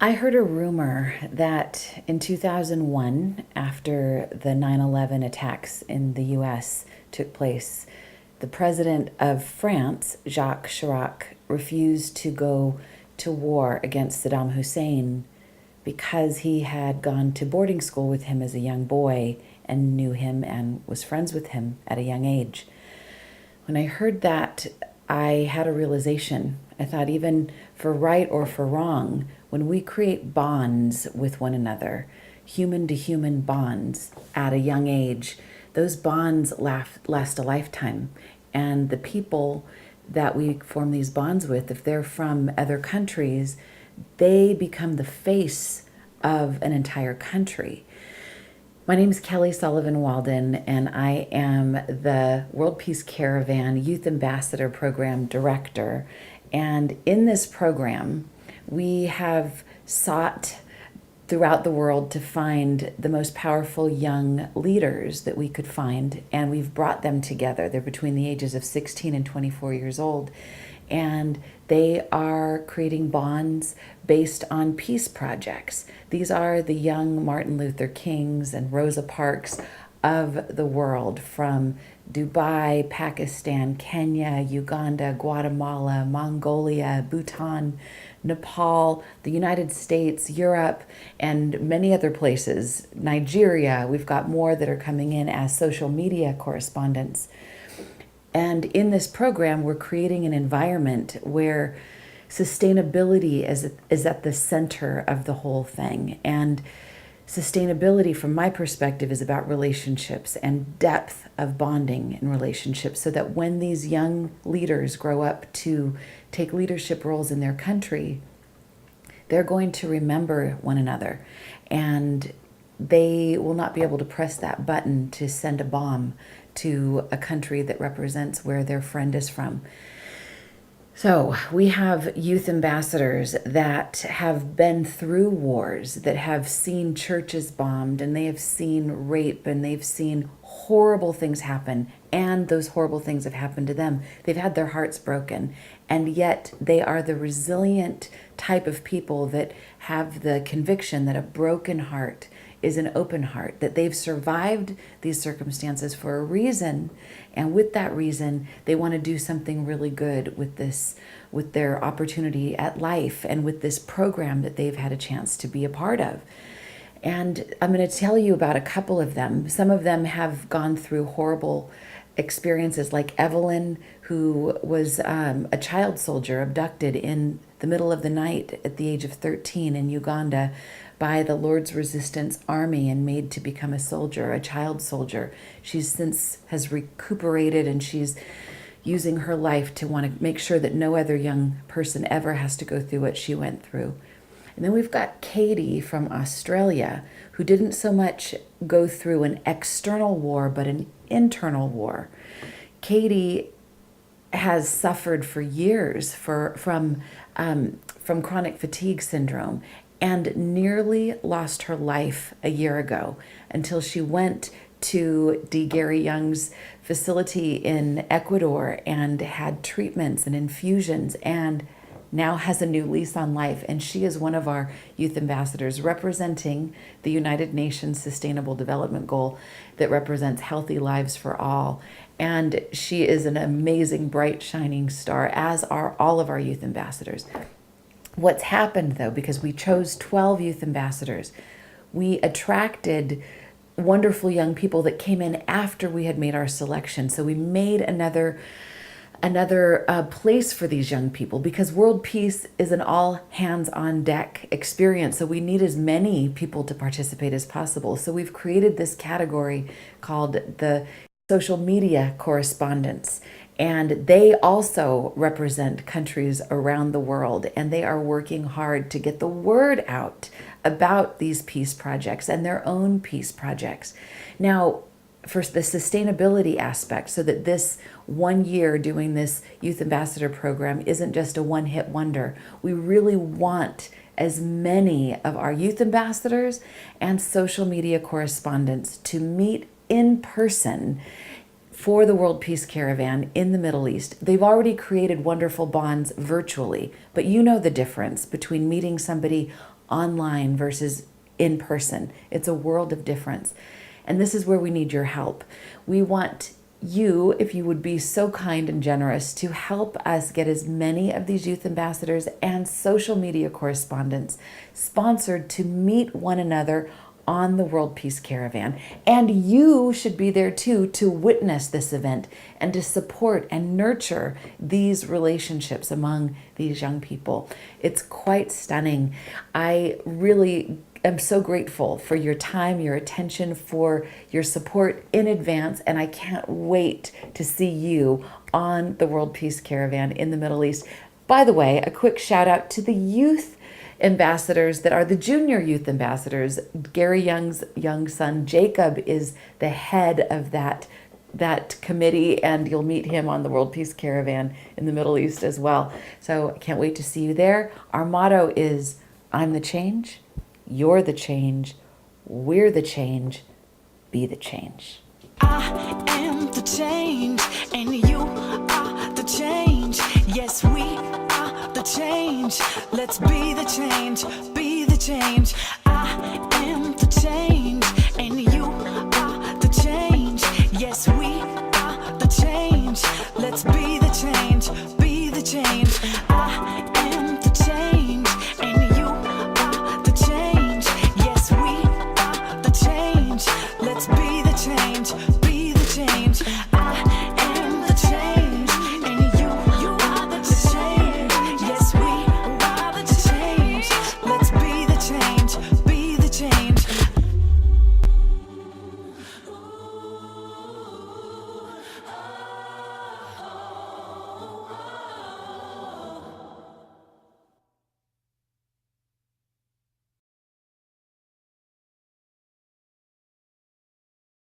I heard a rumor that in 2001, after the 9/11 attacks in the US took place, the president of France, Jacques Chirac, refused to go to war against Saddam Hussein because he had gone to boarding school with him as a young boy and knew him and was friends with him at a young age. When I heard that, I had a realization. I thought, even for right or for wrong, when we create bonds with one another, human to human bonds at a young age, those bonds last a lifetime. And the people that we form these bonds with, if they're from other countries, they become the face of an entire country. My name is Kelly Sullivan Walden, and I am the World Peace Caravan Youth Ambassador Program Director. And in this program, we have sought throughout the world to find the most powerful young leaders that we could find, and we've brought them together. They're between the ages of 16 and 24 years old, and they are creating bonds based on peace projects. These are the young Martin Luther Kings and Rosa Parks of the world, from Dubai, Pakistan, Kenya, Uganda, Guatemala, Mongolia, Bhutan, Nepal, the United States, Europe, and many other places. Nigeria, we've got more that are coming in as social media correspondents. And in this program, we're creating an environment where sustainability is at the center of the whole thing. And sustainability, from my perspective, is about relationships and depth of bonding in relationships, so that when these young leaders grow up to take leadership roles in their country, they're going to remember one another, and they will not be able to press that button to send a bomb to a country that represents where their friend is from. So we have youth ambassadors that have been through wars, that have seen churches bombed, and they have seen rape, and they've seen horrible things happen, and those horrible things have happened to them. They've had their hearts broken, and yet they are the resilient type of people that have the conviction that a broken heart is an open heart, that they've survived these circumstances for a reason, and with that reason they want to do something really good with this, with their opportunity at life, and with this program that they've had a chance to be a part of. And I'm going to tell you about a couple of them. Some of them have gone through horrible experiences, like Evelyn, who was a child soldier abducted in the middle of the night at the age of 13 in Uganda by the Lord's Resistance Army and made to become a soldier, a child soldier. She's since has recuperated, and she's using her life to want to make sure that no other young person ever has to go through what she went through. And then we've got Katie from Australia, who didn't so much go through an external war, but an internal war. Katie has suffered for years from chronic fatigue syndrome, and nearly lost her life a year ago, until she went to D. Gary Young's facility in Ecuador and had treatments and infusions, and now has a new lease on life. And she is one of our youth ambassadors, representing the United Nations Sustainable Development Goal that represents healthy lives for all. And she is an amazing, bright, shining star, as are all of our youth ambassadors. What's happened, though, because we chose 12 youth ambassadors, we attracted wonderful young people that came in after we had made our selection. So we made another place for these young people, because world peace is an all hands on deck experience. So we need as many people to participate as possible. So we've created this category called the social media correspondents. And they also represent countries around the world, and they are working hard to get the word out about these peace projects and their own peace projects. Now, for the sustainability aspect, so that this 1 year doing this youth ambassador program isn't just a one-hit wonder, we really want as many of our youth ambassadors and social media correspondents to meet in person for the World Peace Caravan in the Middle East. They've already created wonderful bonds virtually, but you know the difference between meeting somebody online versus in person. It's a world of difference. And this is where we need your help. We want you, if you would be so kind and generous, to help us get as many of these youth ambassadors and social media correspondents sponsored to meet one another on the World Peace Caravan. And you should be there too to witness this event and to support and nurture these relationships among these young people. It's quite stunning. I really am so grateful for your time, your attention, for your support in advance, and I can't wait to see you on the World Peace Caravan in the Middle East. By the way, a quick shout out to the youth ambassadors that are the junior youth ambassadors. Gary Young's young son Jacob is the head of that committee, and you'll meet him on the World Peace Caravan in the Middle East as well. So I can't wait to see you there. Our motto is, I'm the change, you're the change, we're the change, be the change. I am the change, and you are the change. Yes, we are the change. Let's be the change, be the change. I am the change, and you are the change. Yes, we are the change. Let's be the change, be the change.